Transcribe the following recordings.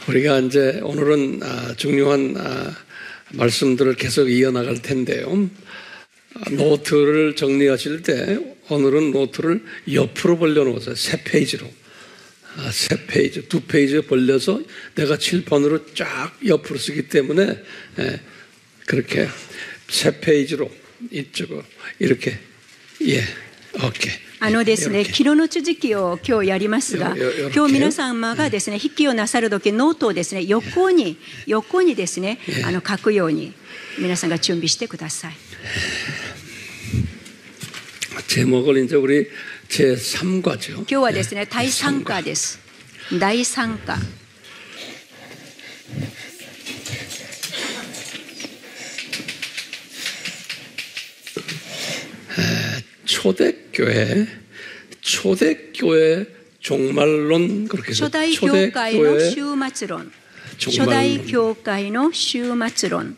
우리가 이제 오늘은 중요한 말씀들을 계속 이어나갈 텐데요. 노트를 정리하실 때 오늘은 노트를 옆으로 벌려놓으세요. 세 페이지로. 세 페이지, 두 페이지 벌려서 내가 칠판으로 쫙 옆으로 쓰기 때문에 그렇게 세 페이지로 이쪽으로 이렇게 오케이. ですね、昨日の続きを今日やりますが、今日皆様がですね、筆記をなさるときノートをですね、横にですね、書くように皆さんが準備してください。 제목을 이제 우리 제3과죠. 今日はですね、第3課です。第3課。 초대교회 종말론 그렇게 해서 初代教会の終末論。初代教会の終末論。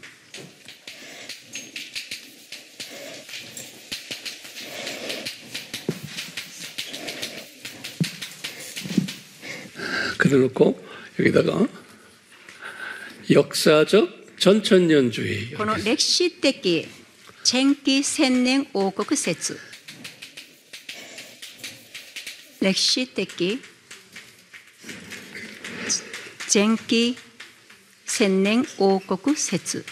그래놓고 여기다가 역사적 전천년주의 この歴史的前期千年王国説。 歴史的前期千年王国説。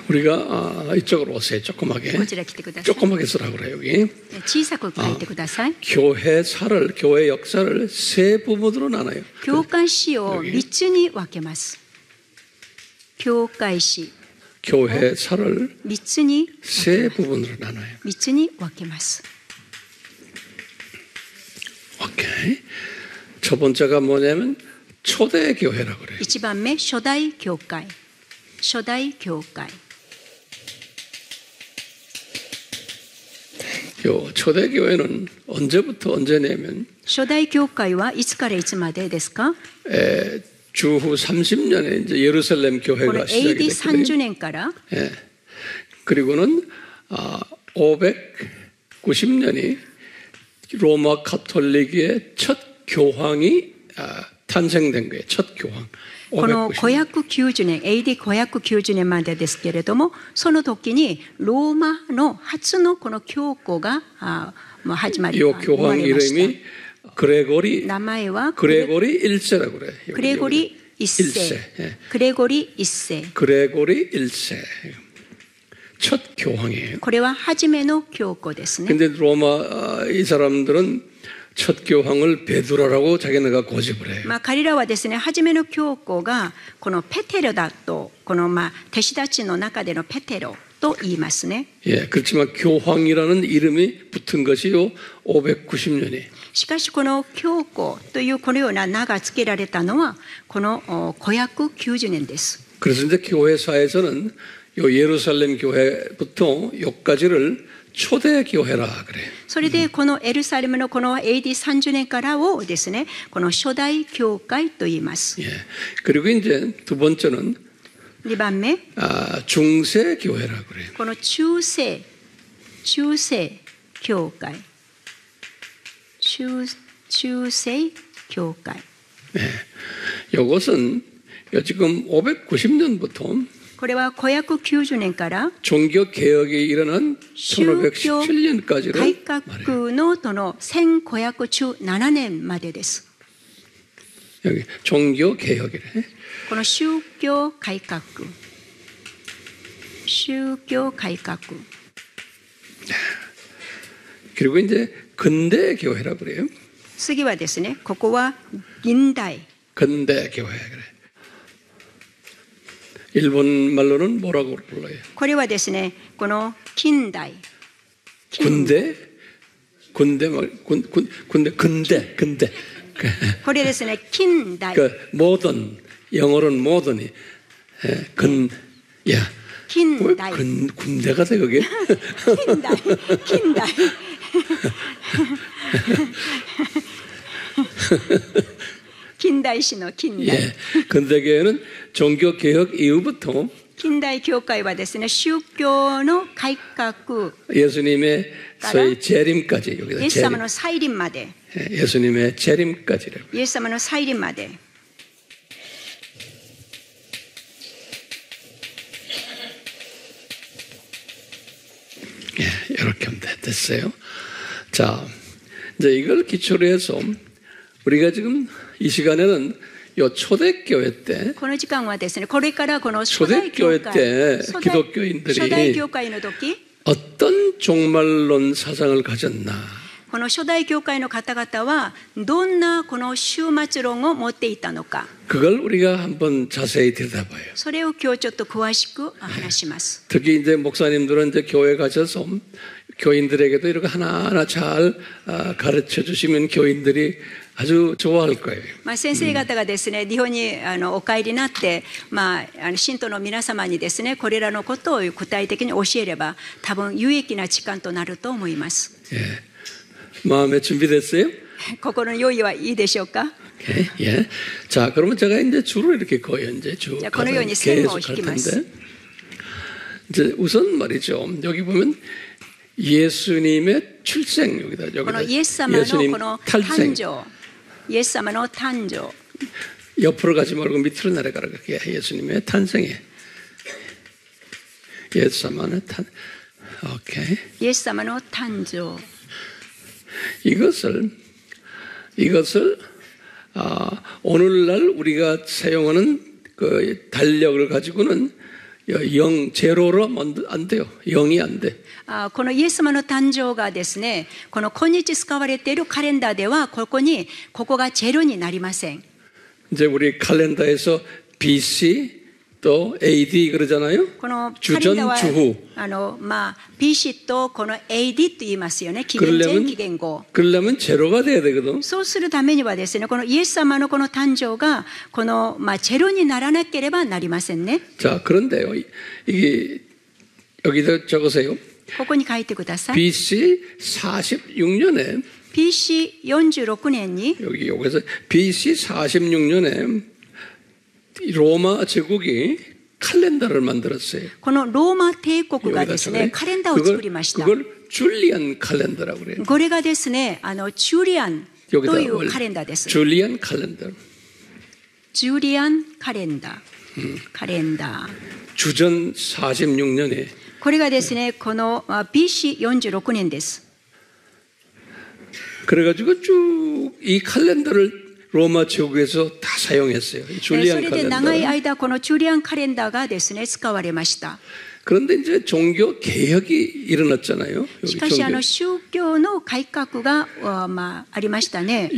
우리가 이쪽으로 오세요. 조그맣게. 조그맣게 쓰라고 그래요. 여기. 교회사를, 교회 역사를 세 부분으로 나눠요. 教会史を3つに分けます。教会史。 교회사를 3つに 세 부분으로 나눠요. 3つに分けます。 오케이. 첫 번째가 뭐냐면 초대 교회라고 그래요. 1番目、初代教会。初代教会。 요 초대교회는 언제부터 언제냐면 初代教会はいつからいつまでですか? 주후 30년에 이제 예루살렘 교회가 시작이 AD 30년 から 그리고는 590년이 로마 가톨릭의 첫 교황이 탄생된 거예요. 첫 교황. この590年 AD 590年までですけれども、その時にローマの初のこの教皇が始まりました。 이 교황 이름이 그레고리 名前は 그레고리 1세라고 그래요. クレゴリ1世。クレゴリ1世。 그레고리 1세. 첫 교황이에요. これは初めの教皇ですね。 근데 로마 이 사람들은 첫 교황을 베드로라고 자기네가 고집을 해요. 彼らはですね、初めの教皇がこのペテロだと、この弟子たちの中でのペテロと言いますね。 그렇지만 교황이라는 이름이 붙은 것이요 590년이. しかしこの教皇というこのような名が付けられたのはこの590年です。 그래서 이제 교회사에서는 요 예루살렘 교회부터 여기까지를 초대 교회라 그래요. それでこのエルサレムのこの AD 30年からをですね、この初代教会と言います。 그리고 이제 두 번째는 2番目、 중세 교회라 그래요. この中世教会。中世教会。 이것은 지금 590년부터 これは590年から 종교 개혁이 일어난 1517년까지를 改革のとの1517年までです。 여기 종교 개혁이래. この宗教改革。 그리고 이제 근대 교회라 그래요. 次はですね、ここは近代。 근대 교회 그래. 일본 말로는 뭐라고 불러요? これはですね、この近代。 군대? 군대 근대. これですね、近代。 그 모던 영어로는 모던이近代。 군대가 돼 그게? 近代。 近近代史の近代。 예, 근대교회는 종교 개혁 이후부터 近代教会はですね、宗教の改革、 예수님의 소위 재림까지 여기다 イエス様の再臨まで、 예수님의 재림까지를 イエス様の再臨まで。 예, 이렇게 하면 됐어요. 자, 이제 이걸 기초로 해서 우리가 지금 이 시간에는 요 초대교회 때 この時間はですね、これからこの初代教 초대교회 会、 때 初代 기독교인들이 教会の時、 어떤 종말론 사상을 가졌나 この初代教会の方々はどんなこの終末論を持っていたのか、 그걸 우리가 한번 자세히 들여다봐요. それを今日ちょっと詳しく話します。 특히 이제 목사님들은 이제 교회 가셔서 교인들에게도 이렇게 하나하나 잘 가르쳐 주시면 교인들이 아주 좋아할 거예요. 先生方がですね、日本にお帰りになって、信徒の皆様にですね、これらのことを具体的に教えれば、多分有益な時間となると思います。 예. 마음에 준비됐어요? 心の用意はいいでしょうか？ 예. 예. 자, 그러면 제가 이제 줄을 이렇게 거요 이제 쭉 자, このように線を引きます。 이제 우선 말이죠. 여기 보면 예수님의 출생 여기다 このイエス様の 예수님 この 탄생 誕生、イエス様の誕生。 옆으로 가지 말고 밑으로 내려가라 그게 예수님의 탄생에 예수님의 오케이 イエス様の誕生。 이것을 오늘날 우리가 사용하는 그 달력을 가지고는 영 제로로 안 돼요. 영이 안 돼. このイエス様の誕生がですね、この今日使われているカレンダーではここがゼロになりません。 이제 우리 칼렌더에서 BC 또 AD 그러잖아요. このカレン 주전 ダーは 주후. BC とこの AD と言いますよね。紀元前紀元後。 그러려면 제로가 돼야 되거든. そうするためにはですね、このイエス様のこの誕生がこのゼロにならなければなりませんね。 자, 그런데요. 이게 여기다 적으세요. ここに書いてください。 BC 46년에 BC 46年に 여기서 BC 46년에 로마 제국이 칼렌더를 만들었어요. このローマ帝国がですね、カレンダーを作りました。 그걸 줄리안 칼렌더라고 그래요. これがですね、ジュリアンというカレンダーです。 줄리안 칼렌더. ジュリアンカレンダー。カレンダー。 주전 46년에 これがですね、この BC 46年です。 그래가지고 쭉 이 칼렌더를 로마 제국에서 다 사용했어요. それ 줄리안 で長い 칼렌더. 間このジュリアンカレンダーがですね、使われました。 그런데 이제 종교 개혁이 일어났잖아요. しかし宗教の改革がありましたね。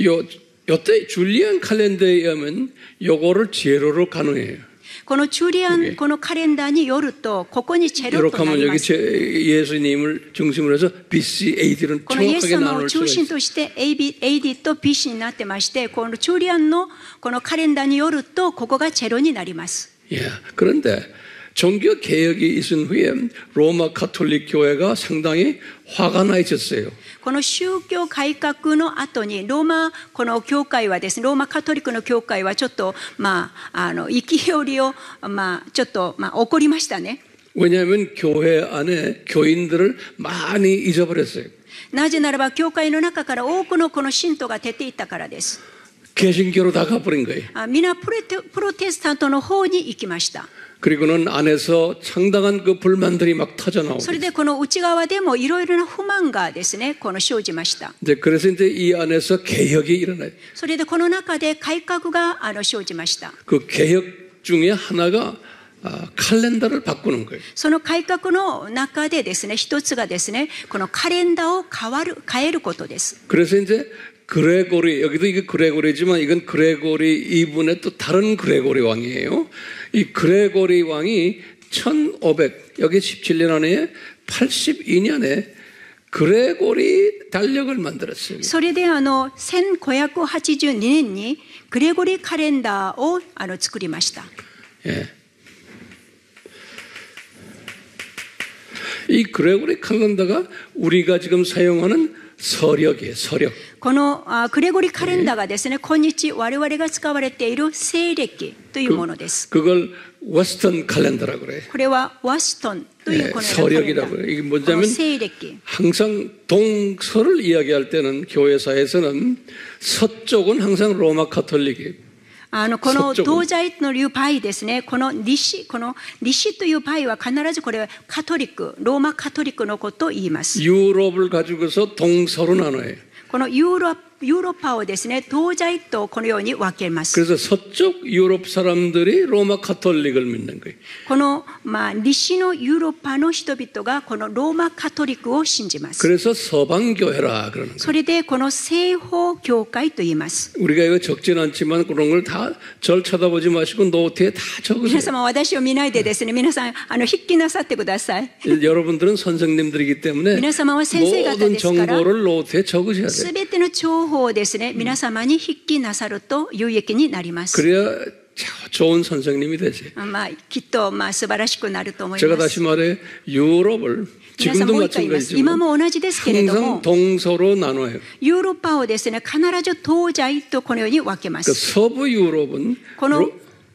요때 줄리안 칼렌더에 의하면 요거를 제로로 가능해요. このジュリアンこのカレンダーによるとここにゼロ 이렇게 とな 하면 り 여기 ます。 예수님을 중심으로 해서 BC, AD는 このイエス 정확하게 様を 나눌 中 수가 心 있어요. として AD と BC になってまして、このジュリアンのこのカレンダーによるとここがゼロになります。 예. 그런데 종교 개혁이 있은 후에 로마 가톨릭 교회가 상당히 화가 나 있었어요. この宗教改革の後にローマこの教会はですね、ローマカトリックの教会はちょっと憤りをちょっと怒りましたね。 왜냐하면 교회 안에 교인들을 많이 잊어버렸어요. なぜならば教会の中から多くのこの信徒が出ていったからです。 개신교로 다 가버린 거예요. 皆プロテスタントの方に行きました。 그리고는 안에서 상당한 그 불만들이 막 터져 나오고. それでこの内側でもいろいろな不満がですね、この生じました。 그래서 이제 이 안에서 개혁이 일어나요. それでこの中で改革が生じました。 그 개혁 중에 하나가 칼렌더를 바꾸는 거예요. その改革の中でですね、一つがですね、このカレンダーを変えることです。 그래서 이제 그레고리, 여기도 이게 그레고리지만 이건 그레고리 이분의 또 다른 그레고리 왕이에요. 이 그레고리 왕이 1500, 여기 17년 안에 82년에 그레고리 달력을 만들었어요. それで1582年にグレゴリーカレンダーを作りました。 예. 이 그레고리 칼렌더가 우리가 지금 사용하는 서력이에요. 서력. このグレゴリーカレンダーがですね、今日我々が使われている西暦というものです。 그걸 웨스턴 칼렌더라고 그래요. これはワシトンというこのカレンダ 서력이라고 그래요. 이게 ー。 뭐냐면 西暦。 항상 동서를 이야기할 때는 교회사에서는 서쪽은 항상 로마 카톨릭이에요. この東西のいうパイですね、この西というパイは必ずこれはカトリック、ローマカトリックのことを言います。 유럽을 가지고서 동서로 나눠요. このヨーロッパをですね、東西とこのように分けます。 그래서 서쪽 유럽 사람들이 로마 카톨릭을 믿는 거예요. この西のヨーロッパの人々がこのローマカトリックを信じます。 그래서 서방교회라 그러는 거예요. それでこの西方教会と言います。 우리가 이거 적진 않지만 그런 걸 다 절 쳐다보지 마시고 노트에 다 皆 적으세요. 様私を見ないでですね、皆さん筆記なさってください。 여러분들은 선생님들이기 때문에 皆様は先生方 모든 ですから、 정보를 노트에 적으셔야 돼요. すべての情報をですね、皆様に筆記なさると有益になります。 그래야 좋은 선생님이 되세요. きっと素晴らしくなると思い 제가 ます。 다시 말해 유럽을 皆さん 지금도 もう一回言います。今 마찬가지지만 も同じですけれど 항상 も、 동서로 나눠요. ヨーロッパをですね、必ず東西とこのように分けま 그 す。 서부 유럽은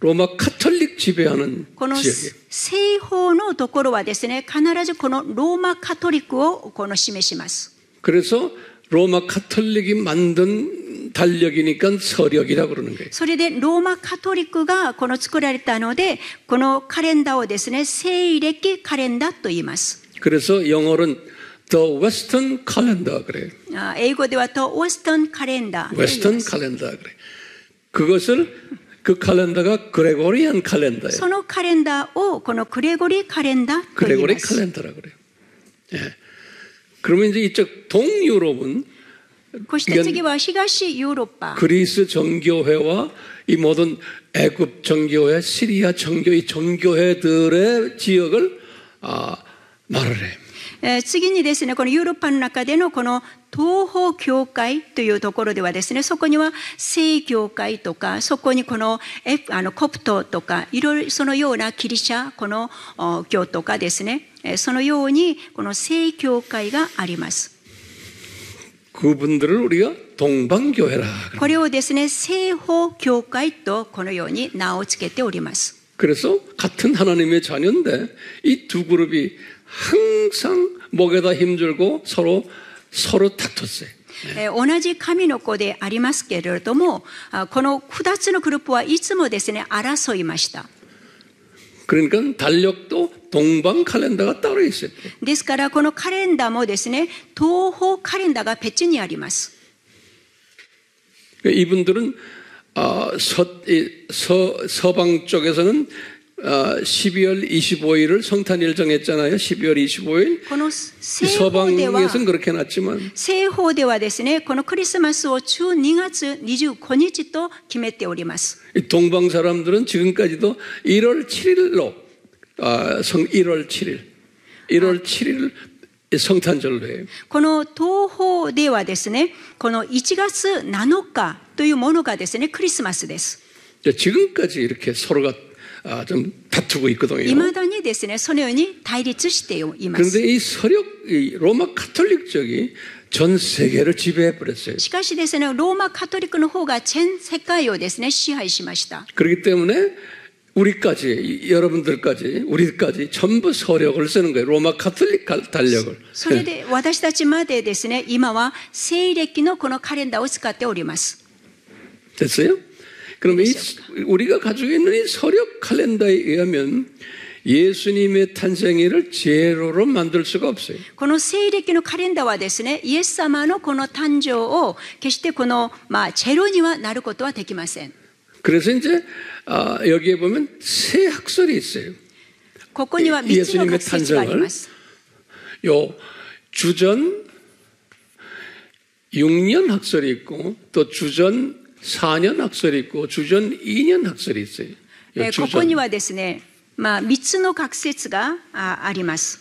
로마 카톨릭 지배하는 この 지역이에요. 西方のところはですね、必ずこのローマカトリックを示します。 그래서 로마 카톨릭이 만든 달력이니까 서력이라고 그러는 거예요. それでローマカトリックが作られたので、このカレンダーをですね、西暦カレンダーと言います。 그래서 영어로는 The Western Calendar 그래요. 英語ではとウェスタンカレンダーと言い Western ます。 Calendar 그래. 그것을 그 칼렌더가 그레고리안 칼렌더예요. そのカレンダーをこのグレゴリーカレンダーと言い 그레고리 ます。 칼렌더라고 그래요. 예. 그러면 이제 이쪽 동유럽은 そして次は東ヨーロッパ。 그리스 정교회와 이 모든 애굽 정교회, 시리아 정교 이 정교회들의 지역을 말을 해요. 次にですね、このヨーロッパの中でのこの東方教会というところではですね、そこには正教会とか、そこにこのコプトとか、いろいろそのようなギリシャこの教とかですね、そのようにこの正教会があります。 그분들을 우리가 동방교회라. これをですね、西方教会とこのように名をつけております。 그래서 같은 하나님의 자녀인데 이 두 그룹이 항상 목에다 힘줄고 서로 다퉜어요. 同じ神の子でありますけれども、この2つのグループはいつもですね、争いました。 그러니까 달력도 동방 칼렌더가 따로 있어요. ですからこのカレンダーもですね、東方カレンダーが別にあります。 이분들은 서방 쪽에서는 12월 25일을 성탄일 정했잖아요. 12월 25일. この西方では 서방에서는 그렇게 놨지만 西方ではですね、このクリスマスを12月25日と決めております。 동방 사람들은 지금까지도 1월 7일로 1월 7일 성탄절로 해요. この東方ではですね、この1月7日というものがですね、クリスマスです。 지금까지 이렇게 서로가 좀 다투고 있거든요. 未だにですね、そのように対立しています。 그런데 이 로마 카톨릭 쪽이 전 세계를 지배해 버렸어요. しかしですね、ローマカトリックの方が全世界をですね、支配しました。 그렇기 때문에 우리까지 여러분들까지 우리까지 전부 서력을 쓰는 거예요. 로마 카톨릭 달력을. それで私たちまでですね、今は西暦のこのカレンダーを使っております。 됐어요? 그럼 우리가 가지고 있는 이 서력 칼렌더에 의하면 예수님의 탄생일을 제로로 만들 수가 없어요. この西暦のカレンダーはですね、イエス様のこの誕生を決してこのチェロにはなることはできません。 그래서 이제 여기에 보면 세 학설이 있어요. ここには3つの学説があります。 요 주전 6년 학설이 있고 또 주전 4년 학설이 있고 주전 2년 학설이 있어요. ここにはですね、3つの学説があります。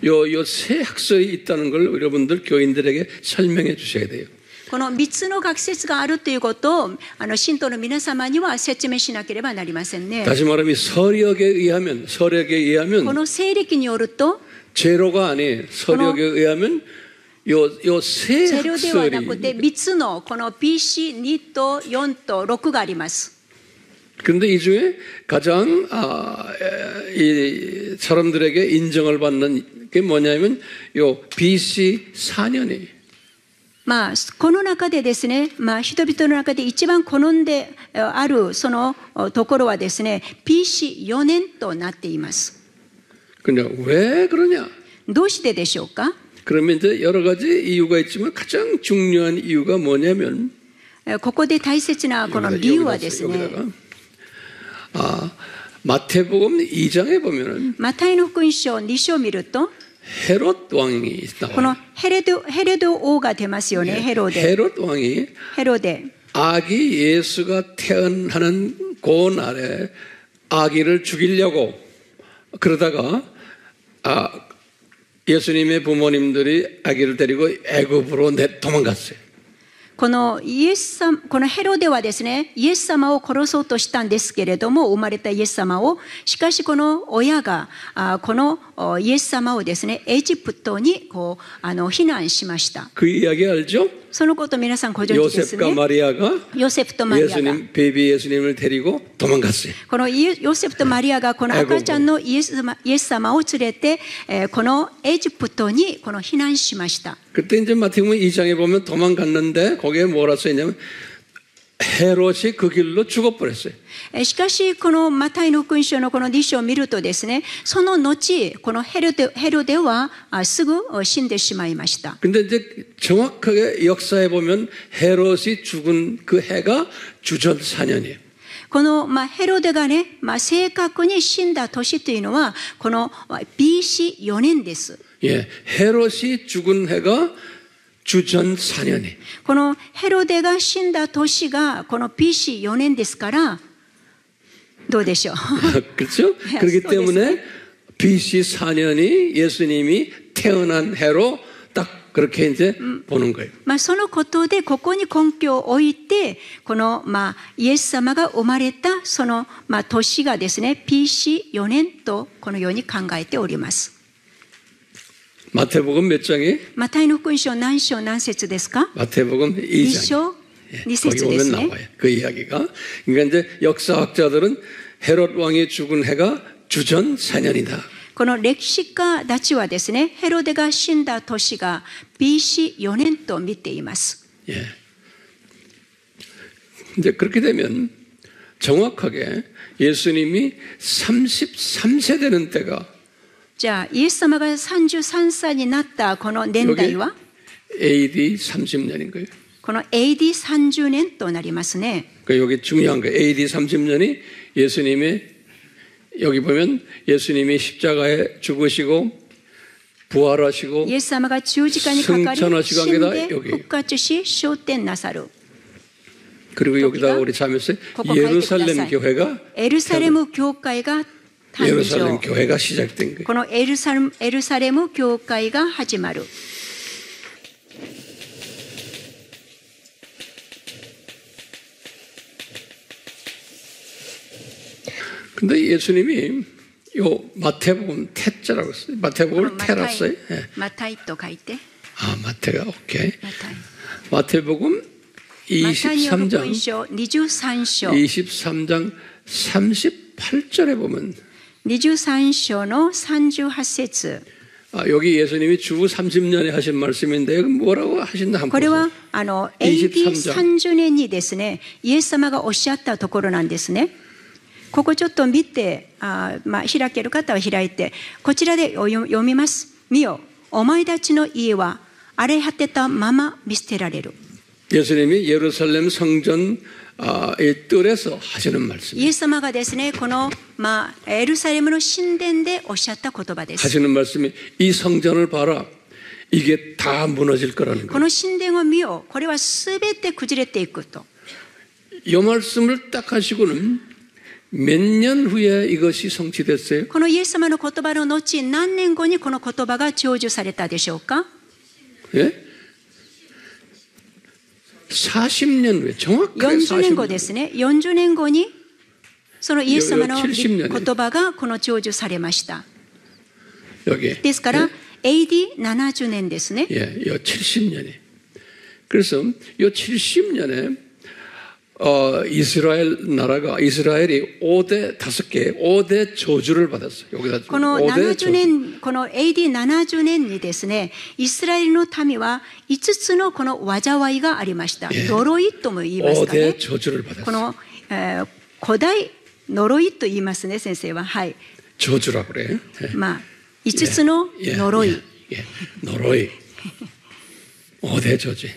요 세 학설이 있다는 걸 여러분들 교인들에게 설명해 주셔야 돼요. この3つの学説があるということを信徒の皆様には説明しなければなりませんね。 다시 말하면 서력에 의하면 この西暦によると 제로가 아니에요. 서력에 의하면 세 ゼロではなくて 학설이 3つのこの BC2 と4と6があります。 그런데 이 중에 가장 이 사람들에게 인정을 받는 게 뭐냐면 요 BC 4년이에요. まあ、この中でですね、まあ、人々の中で一番好んであるそのところはですね、BC4 年となっています。 근데 왜 그러냐? どうしてでしょうか? 그러면 이제 여러 가지 이유가 있지만 가장 중요한 이유가 뭐냐면 ここで大切なこの理由はですね、 마태복음 2장에 보면은 マタイの福音書2章を見ると 헤롯 왕이 この 나와요. ヘロド王が出ますよね。ヘロデ。 헤롯 왕이 ヘロデ。 아기 예수가 태어나는 그 날에 아기를 죽이려고 그러다가 예수님의 부모님들이 아기를 데리고 애굽으로 도망갔어요. このヘロデはですね、イエス様を殺そうとしたんですけれども、生まれたイエス様を、しかしこの親がこのイエス様をですね、エジプトに避難しました。 그 이야기 알죠? そのこと皆さんご存知ですね。 요셉과 마리아가 ヨセフとマリアが 베이비 예수님을 데리고 도망갔어요. このヨセフとマリアがこの赤ちゃんのイエス様を連れてこのエジプトに避難しました。 그때 이제 마태복음 2장에 보면 도망갔는데 거기에 뭐라 써 있냐면 헤롯이 그 길로 죽어버렸어요. しかしこのマタイの福音書のこの2章を見るとですね、その後このヘロデはすぐ死んでしまいました。 근데 이제 정확하게 역사에 보면 헤롯이 죽은 그 해가 주전 4년이에요. このヘロデがね、正確に死んだ年というのはこの BC4 年です。 예, 헤롯이 죽은 해가 주전 4년이. このヘロデが死んだ年がこの BC4 年ですから、どうでしょう? 그렇죠? 그렇기 때문에 BC 4년이 예수님이 태어난 해로 딱 그렇게 이제 보는 거예요. そのことでここに根拠を置いてこのイエス様が生まれたその年がですね BC4 年とこのように考えております。 마태복음 몇 장이? マタイの福音書何章何節ですか? 마태복음 2장. 章2節 거기 です 보면 ね。 나와요. 그 이야기가. 그러니까 이제 역사학자들은 헤롯 왕이 죽은 해가 주전 4년이다. この歴史家たちはですね、ヘロデが死んだ年が BC4 年と見ています。 예. 이제 그렇게 되면 정확하게 예수님이 33세 되는 때가 じゃあイエス様が33歳になったこの年代は AD 30년인 거예요. この AD30 年となりますね。 그러니까 여기 중요한 거예요. AD 30년이 예수님의 여기 보면 예수님이 십자가에 죽으시고 부활하시고 イエス様が十字架にかかり 승천하시고 死ん 한 で 게 여기. 復活し昇天なさる。 그리고 여기다 우리 자면서 예루살렘 교회가 エルサレム教会が誕 예루살렘 生。 교회가 시작된 거예요. このエルサレム教会が始まる。 근데 예수님이 요 마태복음 태자라고 했어요. 마태복음을 태라 써요. 예. マタイと書いて。 마태가 오케이. マタイ。 마태복음 23장 23章 23장 38절에 보면 23章の38節 여기 예수님이 주후 30년에 하신 말씀인데 여기 뭐라고 하신다 한번 これ 보세요. はAD30 年にですね、イエス様がおっしゃったところなんですね。ここちょっと見て、開ける方は開いて、こちらで読みます。見よ、お前たちの家は荒れ果てたまま見捨てられる。 예수님이 예루살렘 성전 의 뜰에서 하시는 말씀이에요. イエス様がですね、このエルサレムの神殿でおっしゃった言葉です。 하시는 말씀이 이 성전을 봐라. 이게 다 무너질 거라는 こ 거예요. の神殿を見よ、これはすべて崩れていくと。 이 말씀을 딱 하시고는 몇 년 후에 이것이 성취됐어요? このイエス様の言葉の後、何年後にこの言葉が成就されたでしょうか? 예? 40년 후에 정확하게 40年後 40년 ですね。40年後にそのイエス様の70年言葉がこの成就されました。 여기 ですから、AD 70年ですね。 예, 요 70년이. 그래서 요 70년에 이스라엘 나라가 이스라엘이 5대 저주를 받았어요. 여기다 この 5대 70 저주. 年、この AD 70年にですね、イスラエルの民は5つのこの災いがありました。呪いとも言いますかね。 5대 저주를 받았어요. この、古代呪いと言いますね、先生は。はい。 저주라고 그래요. 예. まあ、5つの呪い。 예,呪い. 5대 저주.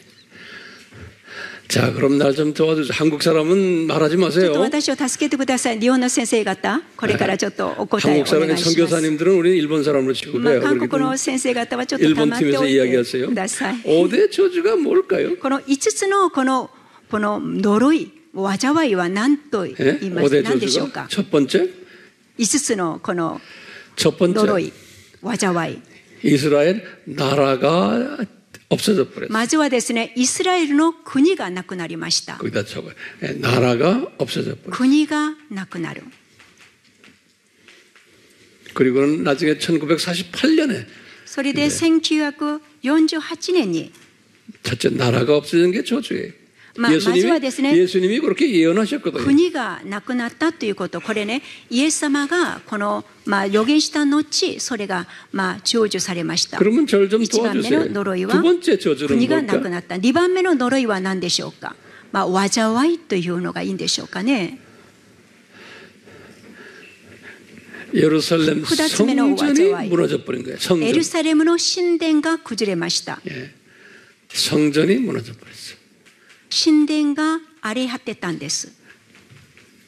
자, 그럼 날 좀 도와주세요. 한국 사람은 말하지 ちょっと 마세요. 私を助けてください。日本の先生方、これからちょっとお答えを 한국 お願 사람의 いします。 선교사님들은 우리 일본 사람으로 치고 まあ、 그래요. 韓 그렇기 国の 때문에 先生方はちょっと 일본 黙ってお 팀에서 いて 이야기하세요. ください。 5대 저주가 뭘까요? この5つのこの呪い、災いは何と言 예? いますか？ 5대 何でしょう 저주가 か？ 첫 번째, 5つのこの 첫 呪 번째 い、災い。 이스라엘 나라가 없어져 버렸어요. まずはですね、イスラエルの国がなくなりました。 거기다 적어. 나라가 없어져 버렸어요. 国がなくなる。 그리고는 나중에 1948년에 それで1948年に 첫째 나라가 없어지는 게 저주예요. まずはですね、 예수님이 그렇게 예언하셨거든요. 国がなくなったということ、これね、イエス様がこの、予言した後、それが成就されました。 그러면 저를 좀 1番目の 도와주세요. 呪い 두 は 번째 저주는 国がなく 뭘까? なった。2番目の呪いは何でしょうか？災いというのがいいんでしょうかね。 예루살렘 2つ目の 성전이 무너져 버린 거예요. エ 성전. ルサレムの神殿が崩れました。 예. 성전이 무너져 버렸어요. 神殿が荒れ果てたんです。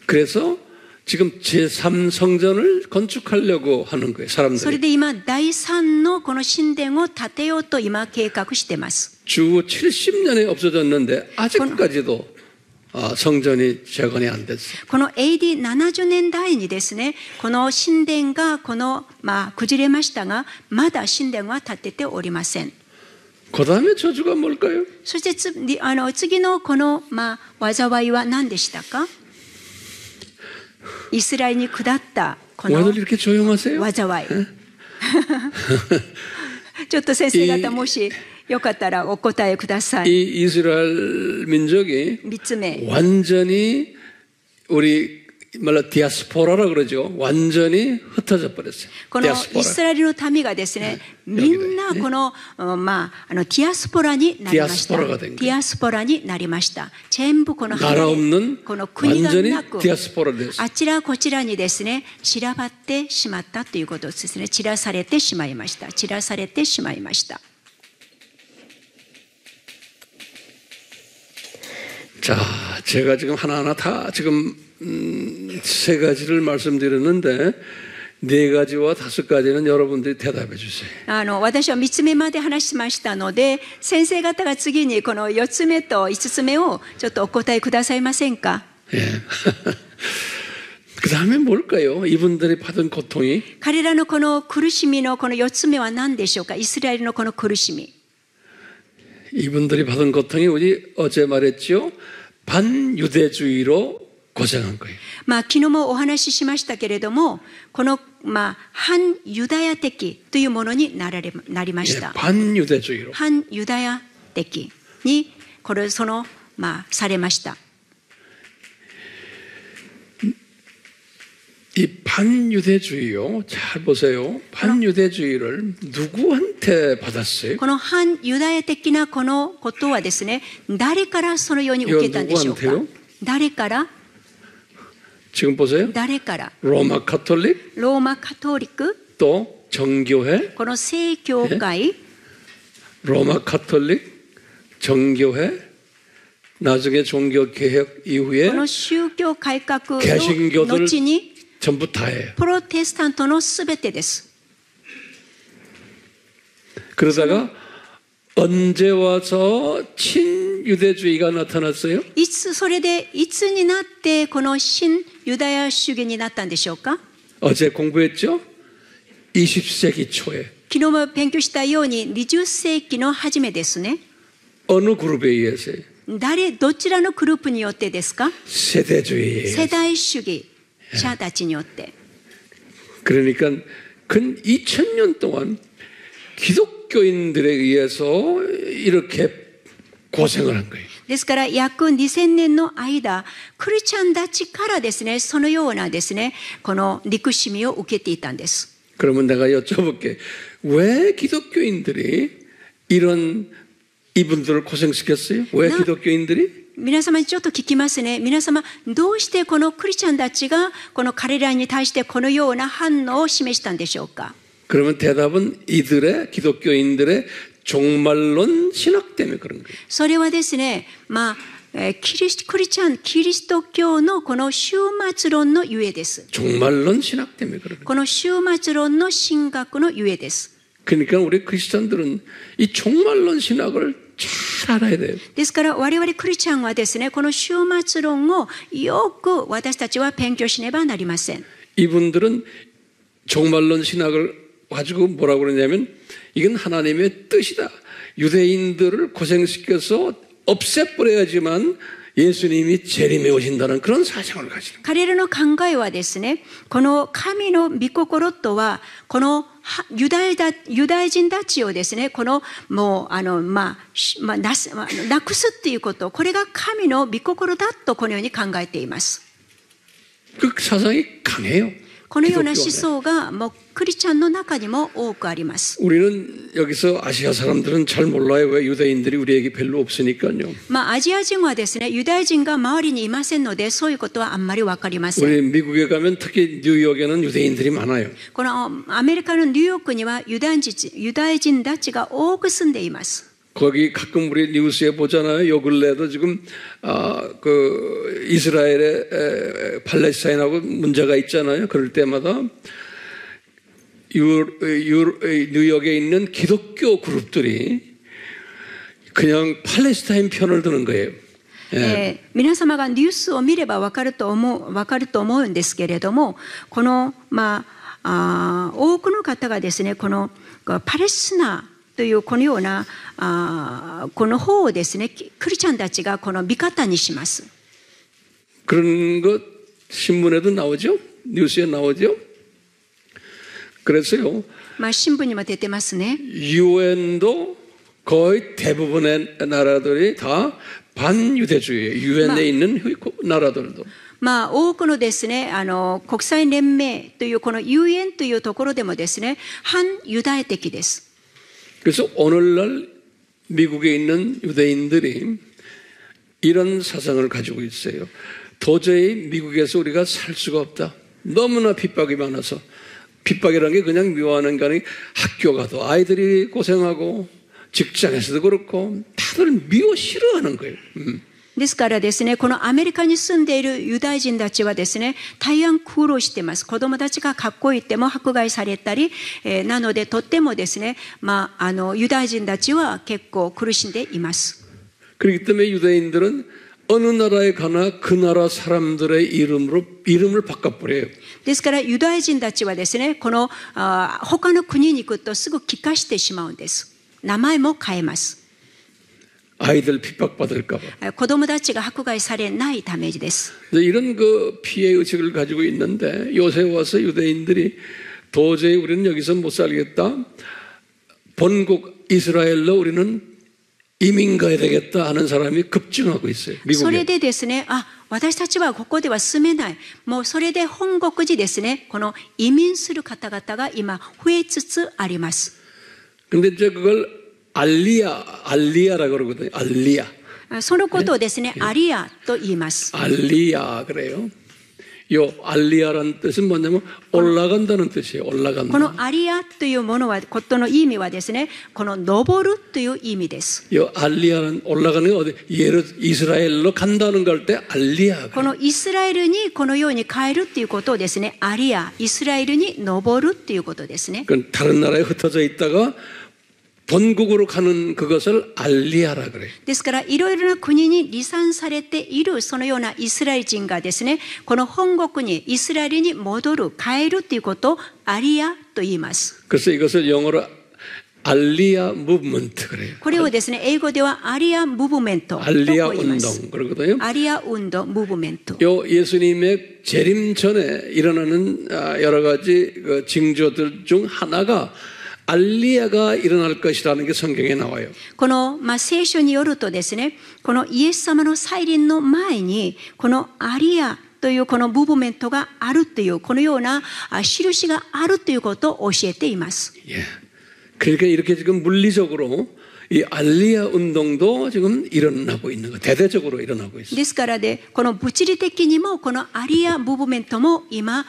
그래서 지금 제3성전을 건축하려고 하는 거예요. それ 사람들이. で今、第3のこの神殿を建てようと今計画しています。 주 70년에 없어졌는데 아직까지도 성전이 재건이 안 됐어요. この AD70 年代にですね、この神殿が崩れましたが、まだ神殿は建てておりません。 그 다음에 저주가 뭘까요? そして次のこの災いは何でしたか？イスラエルに下ったこの 왜들 이렇게 조용하세요? 災い。ちょっと先生方もしよかったらお答えください。 이 이스라엘 민족이 3つ目。 완전히 우리 말로 디아스포라라 그러죠. 완전히 흩어져 버렸어요. このイスラエルの民がですね、みんなこのティアスポラになりました。ティアスポラになりました。全部この나라 없는 この国が 완전히 なく 디아스포라 됐어요. あちらこちらにですね、散らばってしまったということですね。散らされてしまいました。散らされてしまいました。 자, 제가 지금 하나하나 다 지금 세 가지를 말씀드렸는데 네 가지와 다섯 가지는 여러분들이 대답해 주세요. 私は3つ目まで話しましたので、先生方が次にこの4つ目と5つ目をちょっとお答えくださいませんか？ 예. 그 다음에 뭘까요? 이분들이 받은 고통이 彼らのこの苦しみのこの4つ目は何でしょうか？イスラエルのこの苦しみ。 이분들이 받은 고통이 우리 어제 말했죠. 반유대주의로 고생한 거예요. 昨日もお話ししましたけれども、この反ユダヤ的というものになりました。 반유대주의로. 反ユダヤ的にされました。 이 반유대주의요. 잘 보세요. 반유대주의를 누구한테 받았어요? この反ユダヤ的なこのことはですね、誰からそのように受けたんでしょうか？誰から？ 지금 보세요. 誰から？ 로마 카톨릭, ローマカトリック、 또 정교회, この正教会、 로마 카톨릭, 정교회, 나중에 종교개혁 こ 이후에 の宗教改革の 개신교들 後に 전부 다예요. プロテスタントのすべてです。 그러다가 언제 와서 친유대주의가 나타났어요? それでいつになってこの新ユダヤ主義になったんでしょうか？ 어제 공부했죠? 20세기 초에. 昨日も勉強したように20世紀の初めですね。 어느 그룹에 의해서요? どちらのグループによってですか？ 세대주의에 世代主義者たちによって。 그러니까 근 2000년 동안 기독교인들에 의해서 이렇게 고생을 한 거예요. ですから約2000年の間、クリスチャンたちからですね、そのようなですね、この憎しみを受けていたんです。 그러면 내가 여쭤볼게. 왜 기독교인들이 이런 이분들을 고생시켰어요? 왜 기독교인들이? 皆様にちょっと聞きますね。皆様、どうしてこのクリスチャンたちがこの彼らに対してこのような反応を示したんでしょうか? 그러면 대답은 이들의 기독교인들의 종말론 신학 때문에 그런 거예요. それはですね、キリスト教のこの終末論のゆえです。 종말론 신학 때문에 그런 거예요. この終末論の神学のゆえです。 그러니까 우리 크리스천들은 이 종말론 신학을 잘 알아야 돼요. ですから我々クリスチャンはですね、この終末論をよく私たちは勉強しねばなりません。 이분들은 종말론 신학을 가지고 뭐라고 그러냐면 이건 하나님의 뜻이다. 유대인들을 고생시켜서 없애버려야지만 예수님이 재림에 오신다는 그런 사상을 가지는 거예요. 彼らの考えはですね、この神の御心とはこのユダヤ人たちをですね、このもうなくすっていうこと、これが神の御心だとこのように考えています。 그 사상이 강해요. このような思想がもうクリスチャンの中にも多くあります。 우리는 여기서 아시아 사람들은 잘 몰라요. 왜 유대인들이 우리에게 별로 없으니까요. アジア人はですね、ユダヤ人が周りにいませんので、そういうことはあんまりわかりません。 우리 미국에 가면 특히 뉴욕에는 유대인들이 많아요. このアメリカのニューヨークにはユダヤ人たちが多く住んでいます。 거기 가끔 우리 뉴스에 보잖아요. 요 근래에도 지금 그 이스라엘에 팔레스타인하고 문제가 있잖아요. 그럴 때마다 뉴욕에 있는 기독교 그룹들이 그냥 팔레스타인 편을 드는 거예요. 皆様がニュースを見れば分かると思うんですけれども、この多くの方がですね、このパレスチナというこのようなこの方をですね、クリスチャンたちがこの味方にします。 그런 것 신문에도 나오죠. 뉴스에 나오죠. 그래서요. 新聞にも出てますね。 유엔도 거의 대부분의 나라들이 다 반유대주의예요. 유엔에 있는 나라들도. 多くのですね、国際連盟というこのUNというところでもですね、反ユダヤ的です。 그래서 오늘날 미국에 있는 유대인들이 이런 사상을 가지고 있어요. 도저히 미국에서 우리가 살 수가 없다. 너무나 핍박이 많아서. 핍박이라는 게 그냥 묘하는 게 아니라 학교 가도 아이들이 고생하고 직장에서도 그렇고 다들 미워 싫어하는 거예요. ですからですね、このアメリカに住んでいるユダヤ人たちはですね、大変苦労しています。子供たちが学校行っても迫害されたり、なのでとってもですね、ユダヤ人たちは結構苦しんでいます。 그렇기 때문에 유대인들은 어느 나라에 가나 그 나라 사람들의 이름을 바꿔버려요. ですからユダヤ人たちはですね、この他の国に行くとすぐ帰化してしまうんです。名前も変えます。 아이들 핍박받을까 봐. 子供たちが迫害されないためです。 이런 그 피해 의식을 가지고 있는데 요새 와서 유대인들이 도저히 우리는 여기서 못 살겠다. 본국 이스라엘로 우리는 이민 가야 되겠다 하는 사람이 급증하고 있어요. 미국에. それでですね、私たちはここでは住めない。もうそれで本国にですね、この移民する方々が今増えつつあります。 근데 이제 그걸 알리아라고 그러거든요. 알리아. そのことをですね、アリアと言います。 알리아 그래요. 요 알리아라는 뜻은 뭐냐면 올라간다는 뜻이에요. こ 올라간다. のアリアというものは、ことの意味はですね、この登るという意味です。 요 알리아는 올라가는 게 어디 이스라엘로 간다는 걸 때 알리아. このイスラエルにこのように帰るということをですね、アリア、イスラエルに登るということですね。 그건 다른 나라에 흩어져 있다가 본국으로 가는 그것을 알리아라 그래요. ですからいろいろな国に離散されているそのようなイスラエル人がですね、この本国にイスラエルに戻る、帰るということをアリアと言います。 그래서 이것을 영어로 알리아 무브먼트 그래요. これをですね、英語ではアリアムーブメントと言い 알리아 ます。 운동 그러거든요. アリア運動ムーブメント。 요 예수님의 재림 전에 일어나는 여러 가지 그 징조들 중 하나가 알리야가 일어날 것이라는 게 성경에 나와요. この、聖書によるとですね、このイエス様の再臨の前に、このアリアというこのムーブメントがあるという、このような印があるということを教えています。예. 그러니까 이렇게 지금 물리적으로 이 알리야 운동도 지금 일어나고 있는 거, 대대적으로 일어나고 있어요. ですからで、この物理的にもこのアリアムーブメントも今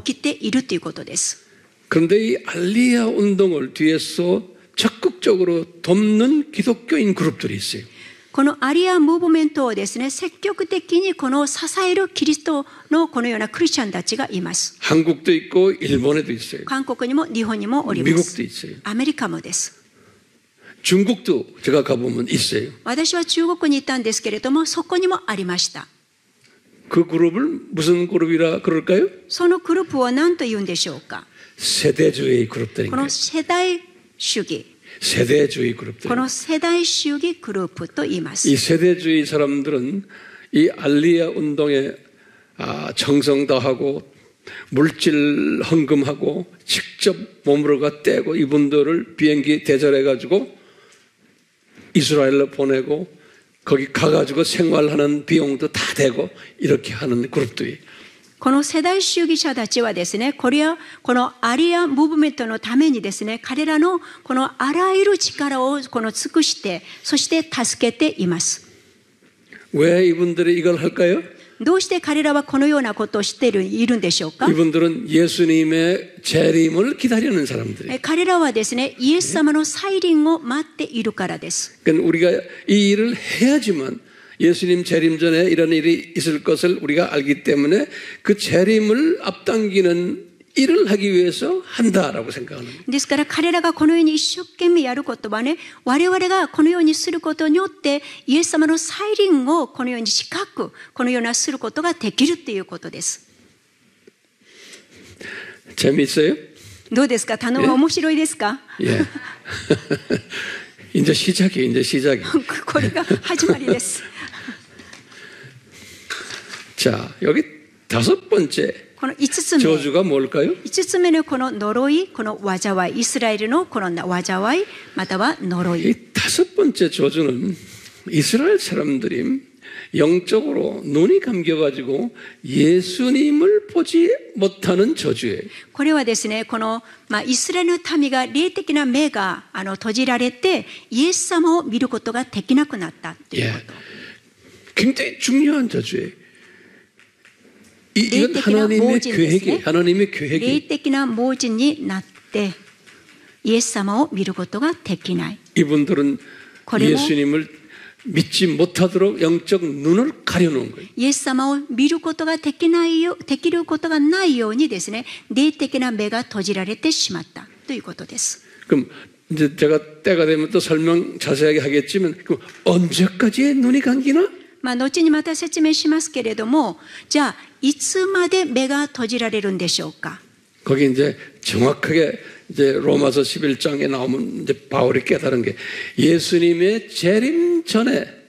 起きているということです。 그런데 이 알리야 운동을 뒤에서 적극적으로 돕는 기독교인 그룹들이 있어요. このアリアムーブメントをですね、積極的にこの支えるキリストのこのようなクリスチャンたちがいます。 한국도 있고 일본에도 있어요. 韓国にも日本にもおります。 미국도 있어요. アメリカもです。 중국도 제가 가보면 있어요. 私は中国に行ったんですけれども、そこにもありました。 그 그룹을 무슨 그룹이라 그럴까요? そのグループは何と言うんでしょうか。 세대주의 그룹들인 こ 거예요. の世代主義、 세대주의 그룹들. この世代主義グループと言います。 이 세대주의 사람들은 이 알리야 운동에 정성 다하고 물질 헌금하고 직접 몸으로 가 떼고 이분들을 비행기 대절해가지고 이스라엘로 보내고 거기 가가지고 생활하는 비용도 다 대고 이렇게 하는 그룹들이. この世代主義者たちはですね、このアリアムーブメントのためにですね、彼らのこのあらゆる力をこの尽くして、そして助けています。 왜 이분들이 이걸 할까요? どうして彼らはこのようなことをしているんでしょうか。 이분들은 예수님의 재림을 기다리는 사람들이에요. 彼らはですね、イエス様の再臨を待っているからです。 그러니까 우리가 이 일을 해야지만 예수님 재림 전에 이런 일이 있을 것을 우리가 알기 때문에 그 재림을 앞당기는 일을 하기 위해서 한다라고 생각하는 거예요. ですから彼らがこのように一生懸命やることはね、我々がこのようにすることによってイエス様の再臨をこのように近くこのようなすることができるということです。 재미있어요? どうですか？面白いですか？ 예. 이제 시작이에요. これが始まりです。 자, 여기 5번째 この5つ目、 저주가 뭘까요? 5つ目のこの呪い、この災い、イスラエルのこの災い、または呪い。 이 5번째 저주는 이스라엘 사람들이 영적으로 눈이 감겨가지고 예수님을 보지 못하는 저주예요. これはですね、このイスラエルの民が霊的な目が閉じられてイエス様を見ることができなくなったということ。 굉장히 중요한 저주예요. 이건 하나님의 계획이에요. 하나님의 霊 계획이. 的な盲人になってイエス様を見ることができない。 이분들은 그리고 예수님을 믿지 못하도록 영적 눈을 가려놓은 거예요. イエス様を見ることができることがないようにですね、霊的な目が閉じられてしまったということです。 그럼 이제 제가 때가 되면 또 설명 자세하게 하겠지만 그럼 언제까지 눈이 감기나? 後にまた説明しますけれども、じゃあいつまで目が閉じられるんでしょうか。 거기 이제 정확하게 이제 로마서 11장에 나오면 이제 바울이 깨달은 게 예수님의 재림 전에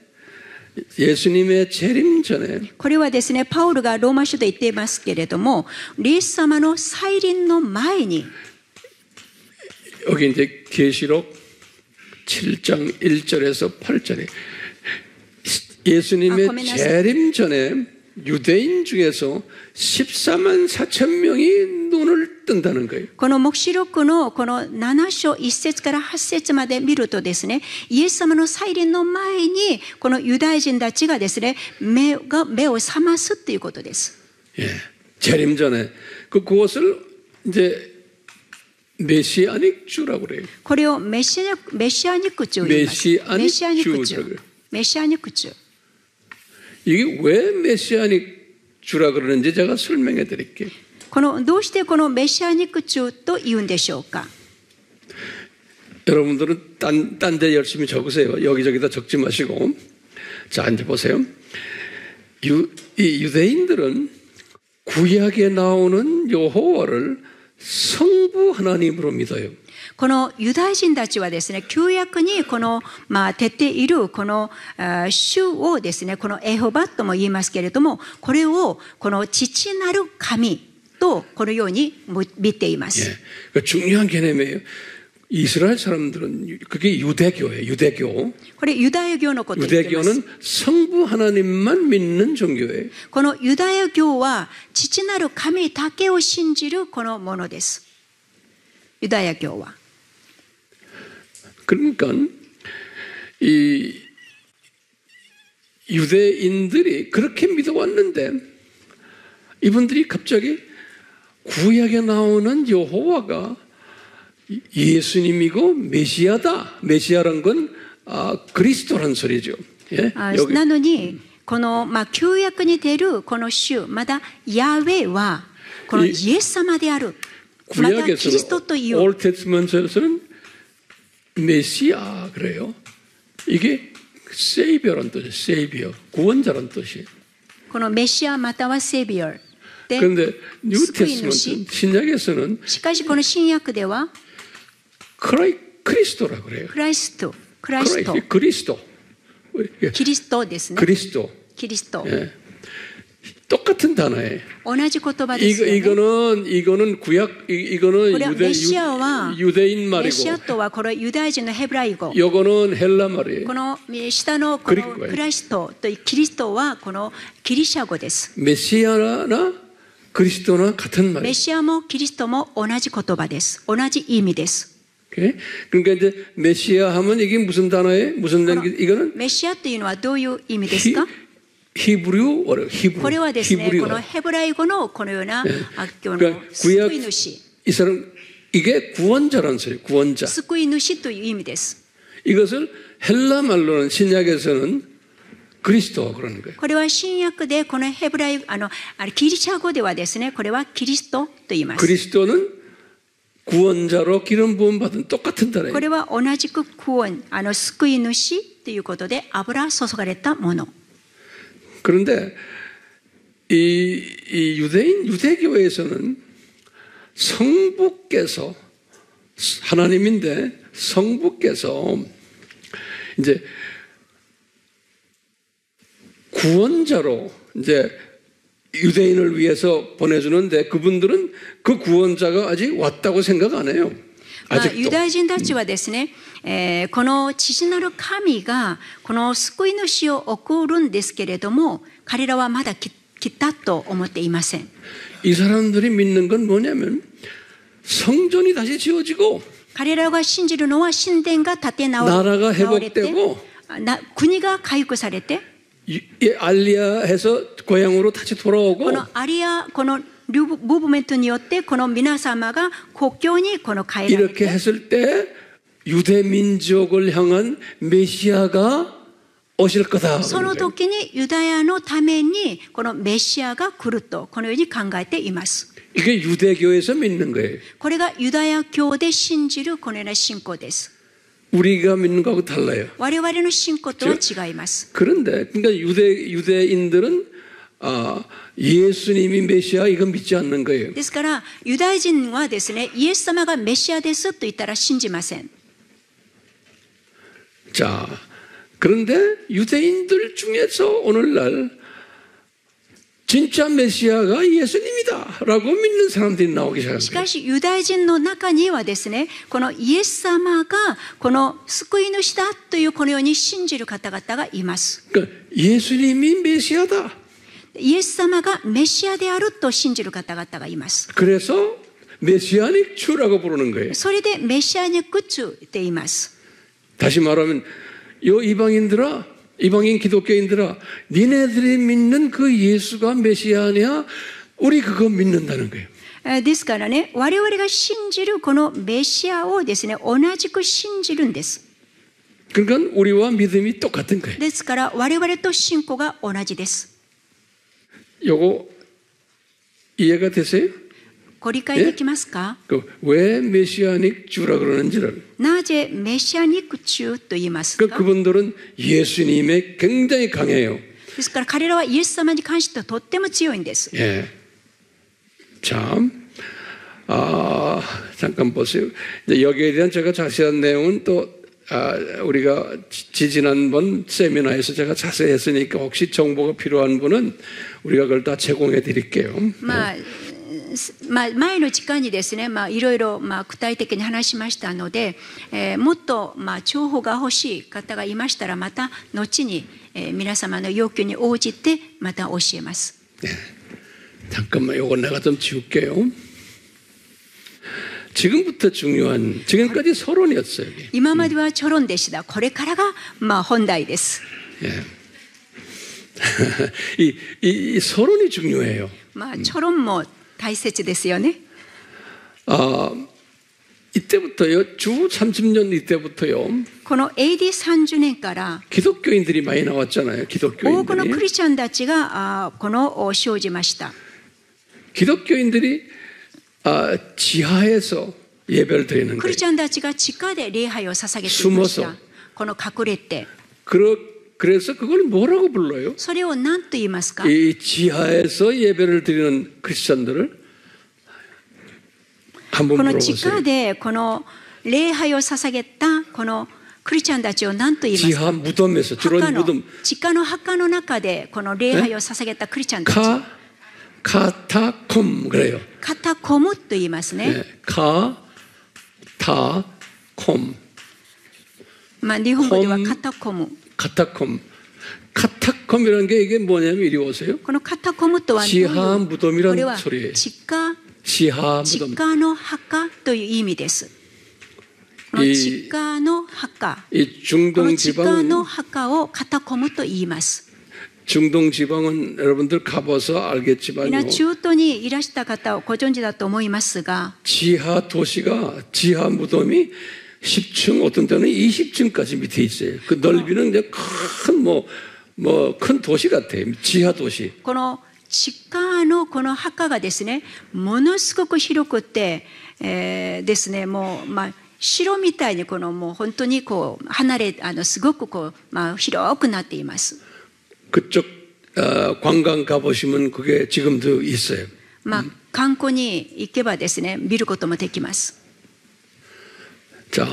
これはですね、パウルがローマ書で言っていますけれども、イエス様の再臨の前に 여기 이제 계시록 7장 1절에서 8절에 예수님의 재림 전에 유대인 중에서 14만 4천 명이 눈을 뜬다는 거예요. この黙示録のこの7章1節から8節まで見るとですね、イエス様の再臨の前にこのユダヤ人たちがですね、目を覚ますということです。 예, 재림 전에 그것을 이제 메시아닉 주라고 그래요. これをメシアニック主と言います。メシアニック主。 이게 왜 메시아닉 주라 그러는지 제가 설명해 드릴게요. どうしてこのメシアニック主と言うんでしょうか。 여러분들은 딴 데 열심히 적으세요. 여기저기다 적지 마시고. 자, 이제 보세요. 이 유대인들은 구약에 나오는 여호와를 성부 하나님으로 믿어요. このユダヤ人たちはですね、旧約にこの出ているこの主をですね、このエホバとも言いますけれども、これをこの父なる神とこのように見ています。 예, 중요한 개념이에요. 이스라엘 사람들은 그게 유대교예요. 유대교. これユダヤ教のことを言っています。 유대교는 성부 하나님만 믿는 종교예요. このユダヤ教は父なる神だけを信じるこのものです。ユダヤ教は。 그러니까 이 유대인들이 그렇게 믿어왔는데 이분들이 갑자기 구약에 나오는 여호와가 예수님이고 메시아다. 메시아란 건 그리스도란 소리죠. 예? なのにこの旧約に出るこの主まだヤウェはこのイエス様である。またキリストという。 Old Testament에서는 메시아 그래요. 이게 세이비어란 뜻이에요. 세이비어. 구원자란 뜻이에요. このメシアまたはセビア。 그런데 뉴 테스트먼트 신약에서는 しかしこの新約では 그리스도라 그래요. クリスト 그리스도. キリストですね。 그리스도. キリスト。 예. 똑같은 단어예요. 同じ言葉ですよね。 이거는 구약 이거는 유대인 말이고. メシアとはこれユダヤ人のヘブライ語。 이거는 헬라 말이에요. この下のこのクライストとキリストはこのギリシャ語です。 메시아나 그리스도나 같은 말이에요. メシアもキリストも同じ言葉です。同じ意味です。 그러니까 이제 메시아 하면 이게 무슨 단어예요? 무슨 이거는 メシアっていうのはどういう意味ですか? 히브리어. これはですね、このヘブライ語のこのような救い主。 이 사람 이게 구원자라는 소리예요. 구원자. 救い主という意味です。 이것을 헬라 말로는 신약에서는 그리스도 그러는 거예요. これは新約でこのヘブライギリシャ語ではですね、これはキリストと言います。 그리스도는 구원자로 기름 부음 받은 똑같은 단어예요. これは同じく救い主ということで油注がれたもの。 그런데 이 유대교에서는 성부께서 하나님인데 성부께서 이제 구원자로 이제 유대인을 위해서 보내주는데 그분들은 그 구원자가 아직 왔다고 생각 안 해요. 아직도. ユダヤ人たちはですね、この父なる神がこの救い主を送るんですけれども、彼らはまだ来たと思っていません。 이 사람들이 믿는 건 뭐냐면 성전이 다시 지어지고 彼らが信じるのは神殿が建て直나라가 れて 회복되고 国が回復されて 알리아에서 고향으로 다시 돌아오고 このアリアこのムーブメントによってこの皆様が国境にこの帰られ 이렇게 て 했을 때 유대 민족을 향한 메시아가 오실 거다. その時にユダヤのためにこのメシアが来るとこのように考えています。 이게 유대교에서 믿는 거예요. これがユダヤ教で信じるこのような信仰です。 우리가 믿는 거하고 달라요. 我々の信仰とは違います。 그런데 그러니까 유대인들은 예수님이 메시아 이건 믿지 않는 거예요. ですからユダヤ人はですね、イエス様がメシアですと言ったら信じません。 자, 그런데 유대인들 중에서 오늘날 진짜 메시아가 예수님이다라고 믿는 사람들이 나오기 시작합니다. しかしユダヤ人の中にはですね、このイエス様がこの救い主だというこのように信じる方々がいます。 그러니까 예수님이 메시아다. イエス様がメシアであると信じる方々がいます。 그래서 메시아닉 주라고 부르는 거예요. それでメシアニック主って言います。 다시 말하면 요 이방인 기독교인들아, 니네들이 믿는 그 예수가 메시아냐? 우리 그거 믿는다는 거예요. ですからね、我々が信じるこのメシアをですね、同じく信じるんです。 그러니까 우리와 믿음이 똑같은 거예요. ですから我々と信仰が同じです。 요거 이해가 되세요? ご理解できますか? 왜 메시아닉 주라 그러는지를. なぜメシアニック主と言いますか? 그분들은 예수님에 굉장히 강해요. ですから彼らはイエス様に関してとっても強いんです。 예. 참, 잠깐 보세요. 이제 여기에 대한 제가 자세한 내용은 또 우리가 지지난번 세미나에서 제가 자세히 했으니까 혹시 정보가 필요한 분은 우리가 그걸 다 제공해 드릴게요. 前の時間にですね、いろいろ具体的に話しましたので、もっと情報が欲しい方がいましたら、また後に皆様の要求に応じてまた教えます。잠깐만 요거 내가 좀 지울게요. 지금부터 중요한 지금까지 서론이었어요. 今まではちょろんでした。これからが本題です。이 서론이 중요해요. ちょろんも大切ですよね。이때부터요, 주 30년 이때부터요. この AD30 年から 기독교인들이 많이 나왔잖아요. 多くのクリスチャンたちが生じました。 기독교인들이 지하에서 예배를 드리는 거예요. クリスチャンたちが地下で礼拝を捧げていました。この隠れて。 그래서 그걸 뭐라고 불러요? それを何と言いますか? 이 지하에서 예배를 드리는 크리스천들을 한번 この 물어보세요. 地下でこの礼拝を捧げたこのクリスチャンたちを何と言いますか? 지하 무덤에서 주로 무덤. 地下の墓の中でこの礼拝を捧げたクリスチャンたち. 카타콤 그래요. カタコムと言いますね. 네, 카타콤. 日本語ではカタコム. 카타콤이라는 게 이게 뭐냐면 이리 오세요. このカタコムとは 지하 무덤이라는 これは 소리예요. 地下 지하 地 무덤. 下の墓という意味です。この地下の墓。 이 この地下 중동 の墓をカタコムと言います。 지방은 여러분들 가봐서 알겠지만요. 皆中東にいらした方をご存知だと思いますが 지하 도시가 지하 무덤이 10층 어떤 때는 20층까지 밑에 있어요. 그 넓이는 이제 큰 도시 같아요. 지하 도시. この地下のこの墓がですね、ものすごく広くて、ですね、もう城みたいにこのもう本当にこう離れすごくこう広くなっています。 그쪽 관광 가보시면 그게 지금도 있어요. 観光に行けばですね、見ることもできます。 자,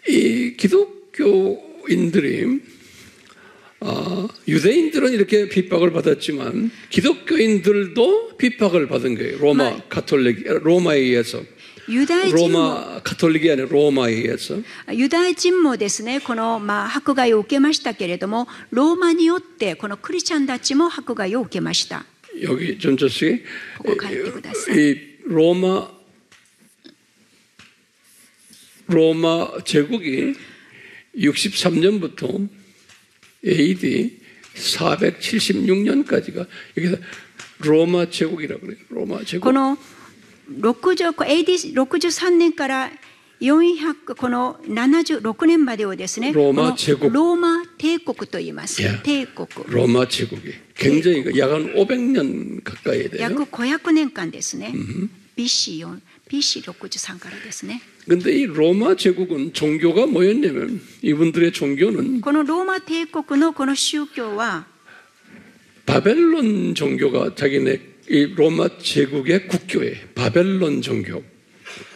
이 기독교인들이 유대인들은 이렇게 핍박을 받았지만 기독교인들도 핍박을 받은 거예요. 로마에 의해서. ユダヤ人も 로마 가톨릭이 아니라 로마에 의해서. ユダヤ人もですね、この迫害を受けましたけれども、ローマによってこのクリスチャンたちも迫害を受けました。 여기 전저씨 이 로마 제국이 63년부터 AD 476년까지가 여기서 로마 제국이라고 그래요. 로마 제국. このAD63 年から400この76年までをですね、ローマ제국、ローマ帝国と言います。帝国。 로마 제국이 굉장히 약 한 500년 가까이 돼요. 約500年間ですね。BC63 からですね。 근데 이 로마 제국은 종교가 뭐였냐면 이분들의 종교는 このローマ帝国のこの宗教は 바벨론 종교가 자기네 이 로마 제국의 국교예요. 바벨론 종교.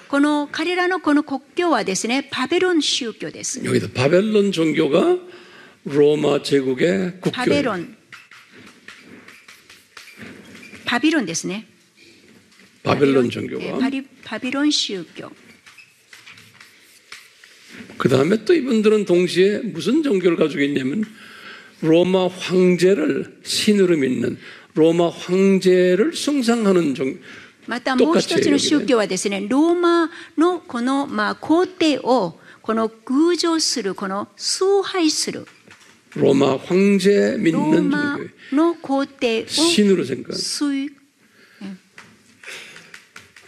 この彼らのこの国教はですね、バベロン宗教です。 여기서 바벨론 종교가 로마 제국의 국교예요. バビロンですね。 바벨론 종교가. バビロン宗教。 그 다음에 또 이분들은 동시에 무슨 종교를 가지고 있냐면 로마 황제를 신으로 믿는 로마 황제를 숭상하는 종교. またもう一つの宗教はですね、ローマのこの皇帝をこの宮城する、この崇拝する。 로마 황제 믿는 종교. の皇帝を 신으로 생각하는.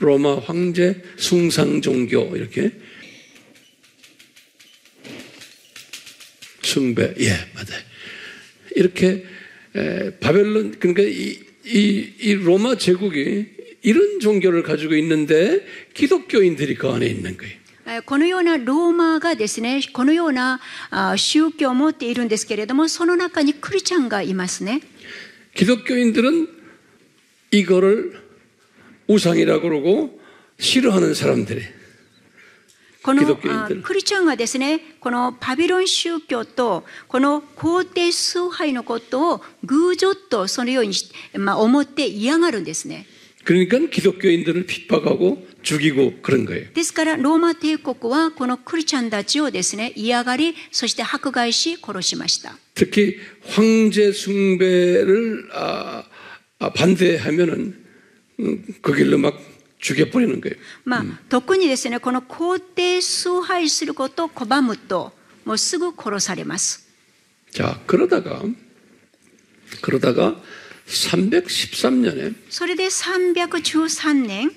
로마 황제 숭상 종교 이렇게. 숭배, 예, 맞아요. 이렇게 바벨론 그러니까 이 로마 제국이 이런 종교를 가지고 있는데 기독교인들이 그 안에 있는 거예요. このようなローマがですね、このような宗教を持っているんですけれども、その中にクリスチャンがいますね。 기독교인들은 이거를 우상이라고 그러고 싫어하는 사람들이. このクリスチャンがですね、このバビロン宗教とこの皇帝崇拝のことを偶像とそのように思って嫌がるんですね。 그러니까 기독교인들을 핍박하고 죽이고 그런 거예요. ですからローマ帝国はこのクリスチャンたちをですね嫌がりそして迫害し殺しました。 특히 황제 숭배를 반대하면은 그 길로 막 죽여버리는 거예요. 特にですねこの皇帝崇拝することを拒むともうすぐ殺されます。 자 그러다가 313년에 それで313年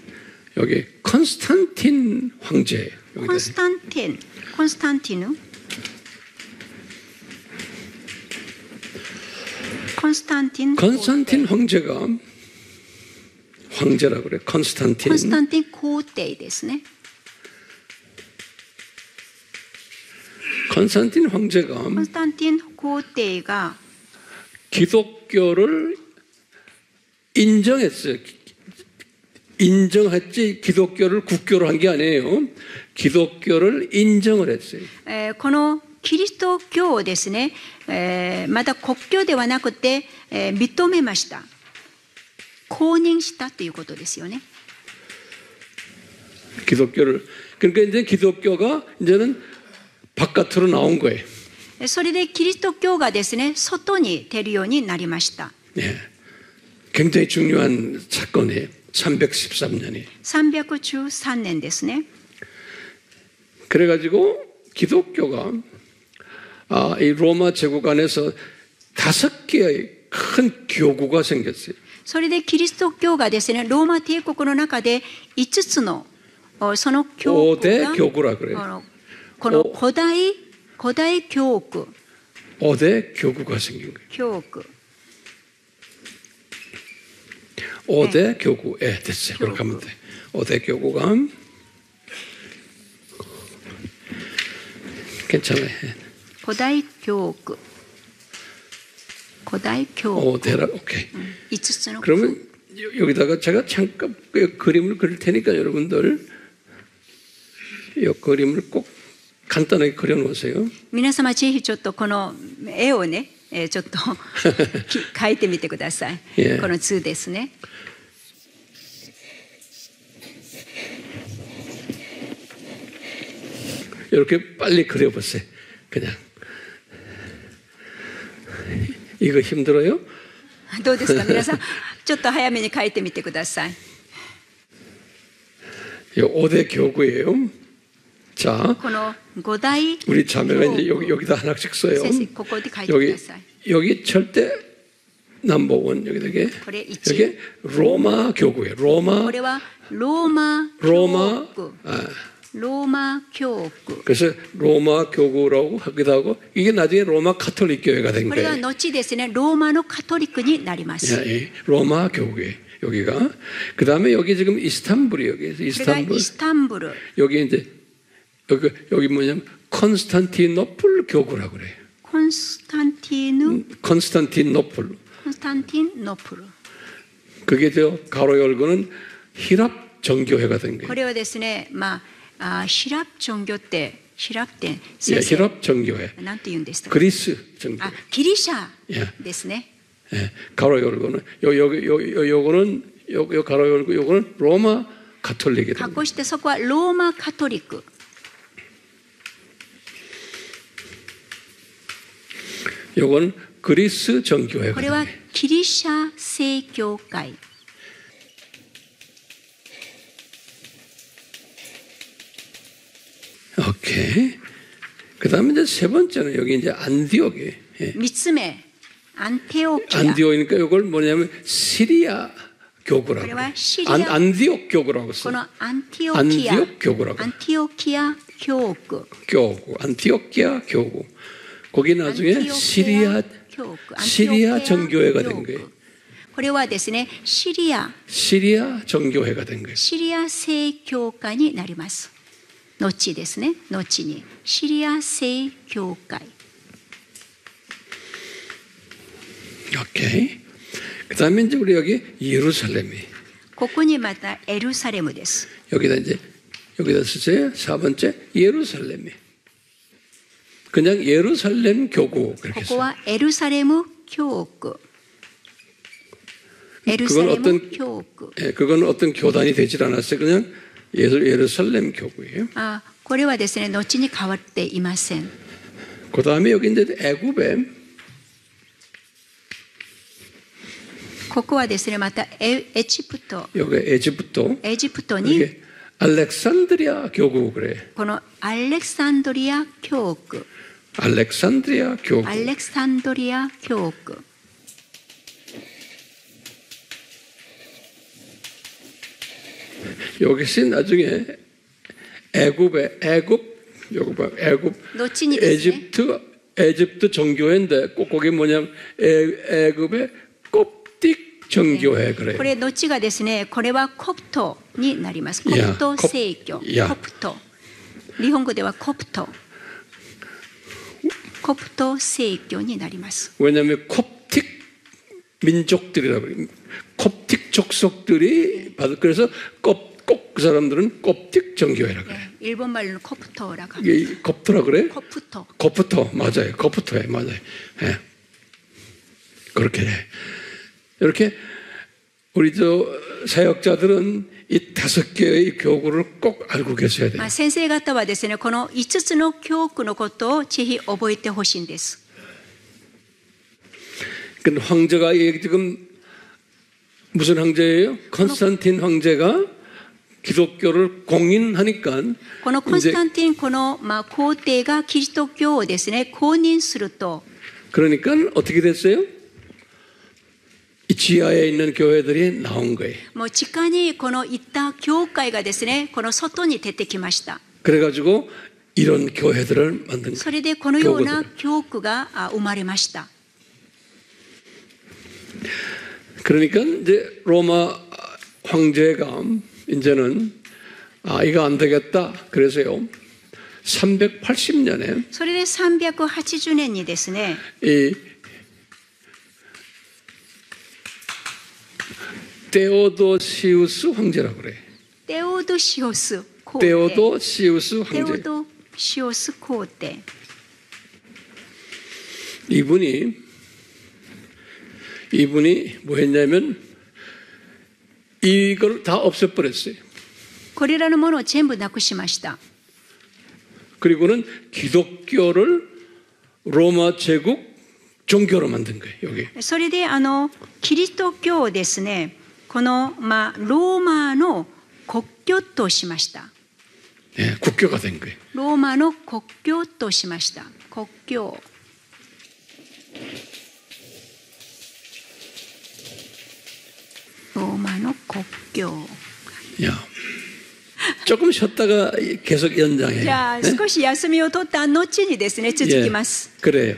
여기 콘스탄틴 황제 コンスタンティヌ황제가 황제라 그래. コンスタンティン皇帝ですね。 콘스탄틴 황제가 コンスタンティン皇帝が 기독교를 인정했어요. 인정했지 기독교를 국교로 한 게 아니에요. 기독교를 인정을 했어요. このキリスト教をですね、また国教ではなくて、認めました。公認したということですよね。 기독교를 그러니까 이제 기독교가 이제는 바깥으로 나온 거예요. それでキリスト教がですね、外に出るようになりました。 네. 굉장히 중요한 사건이에요. 313년이. 313年ですね。 그래가지고 기독교가 이 로마 제국 안에서 5개의 큰 교구가 생겼어요. それでキリスト教がですね、ローマ帝国の中で5つのその教区が 5대 교구라 그래요. この古代教区 5대 교구가 생긴 거예요. 教区 5대 교구. 예, 됐어요. 그렇게 하면 돼. 5대 교구가 괜찮아요. 古代教区 5대라 오케이. 5つの 그러면 여기다가 제가 잠깐 그림을 그릴 테니까 여러분들 이 그림을 꼭 간단하게 그려놓으세요. 皆様ぜひちょっとこの絵をね、ちょっと描いてみてください。この図ですね。 이렇게 빨리 그려보세요. 그냥 이거 힘들어요? どうですか皆さんちょっと早めに描いてみてください。 이 5대 교구예요. 자, この5大 우리 자매가 이제 여기다 하나씩 써요. 先生ここで書いてください。 여기 절대 넘버원 여기 되게 여기 로마 교구예요. 로마. これはローマ教区。ローマ教区。 그래서 로마 교구라고 하기도 하고 이게 나중에 로마 카톨릭 교회가 된 これは 거예요. 後ですね、ローマのカトリックになります。 로마 교구에 여기가 그 다음에 여기 지금 이스탄불이 여기 이스탄불. イスタンブル。 여기 이제 여기 뭐냐면 콘스탄티노플 교구라고 그래요. 콘스탄티노플. 그게 저 가로 열고는 히랍 정교회가 된 거예요. これはですね、ヒラプチョン教ってヒラプテン 히랍 정교회. なんて言うんですか。 그리스 정교회. ギリシャですね。 가로 열고는 요거는 요 가로 열고 요거는 로마 가톨릭이 된 隠してそこはローマカトリック。 요거는 그리스 정교회가 これはギリシャ正教会。 오케이. 그다음에 이제 세 번째는 여기 이제 안디옥이. 3つ目、アンテオキア。 안디옥이니까 이걸 뭐냐면 시리아 교구라고. 안디옥 교구라고 써. このアンティオキア。 안디옥 교구라고. アンティオキア教区。 교구. 안티오키아 교구. 거기 나중에 시리아 정교회가 된 거예요. これはですね、シリア 정교회가 된 거예요. シリア正教会になります。後ですね、後にシリア正教会。 오케이. 그다음에 이제 우리 여기 예루살렘이. ここにまたエルサレムです。 여기다 쓰세요. 4번째 예루살렘이. 그냥 예루살렘 교구 그렇게 ここはエルサレム教区。 예루살렘 교구. 예, 그건 어떤 교단이 되질 않았어요. 그냥 예루살렘 교구예요. これはですね、後に変わっていません。 그 다음에 여기 이제 애굽에 ここはですね、またエジプト。 여기 에집트 エジプトに 이게 알렉산드리아 교구 그래. このアレクサンドリア教区。 알렉산드리아 교구. アレクサンドリア教区。 여기서 나중에 애굽 요거 봐 애굽 에집트 정교회인데 꼭 거기 뭐냐면 애굽의 koptic 정교회 그래요. これどっちがですね、これはコプトになります。コプト正教。コプト。日本語ではコプト。コプト正教になります。 왜냐하면 콥틱 민족들이라고 그래요. 콥틱 족속들이 받을 그래서 꼭 그 사람들은 콥틱 정교회라고 그래. 일본 말로는 코프토라고 합니다. 이게 콥토라 그래? 코프토. 코프토 맞아요. 코프토에 맞아요. 예. 그렇게 이렇게 우리 저 사역자들은 이 5개의 교구를 꼭 알고 계셔야 돼요. 先生方はですね、この5つの教区のことをぜひ覚えてほしいんです。 근데 황제가 지금 무슨 황제예요? 콘스탄틴 황제가 기독교를 공인하니까 このコンスタンティンこの皇帝がキリスト教をですね公認すると 그러니까 어떻게 됐어요? 이 지하에 있는 교회들이 나온 거예요. もう地下にこの行った教会がですねこの外に出てきました。 그래가지고 이런 교회들을 만든 거예요. それでこのような教区が生まれました。 그러니까 이제 로마 황제가 이제는 이거 안 되겠다. 그래서요. 380년에 それで380年にですね 이 테오도시우스 황제라고 그래. テオドシオス皇帝 테오도시우스 テオ 황제. ドシオス皇帝 이분이 뭐 했냐면 이걸 다 없애버렸어요. これらのものを全部なくしました。 그리고는 기독교를 로마 제국 종교로 만든 거예요. 여기. それでキリスト教をですねこのローマの国教としました。 네, 국교가 된 거예요. ローマの国教としました。国教。 ローマの国教。 야, 조금 쉬었다가 계속 연장해요. じゃあ少し休みを取った後にですね続きます。 그래요.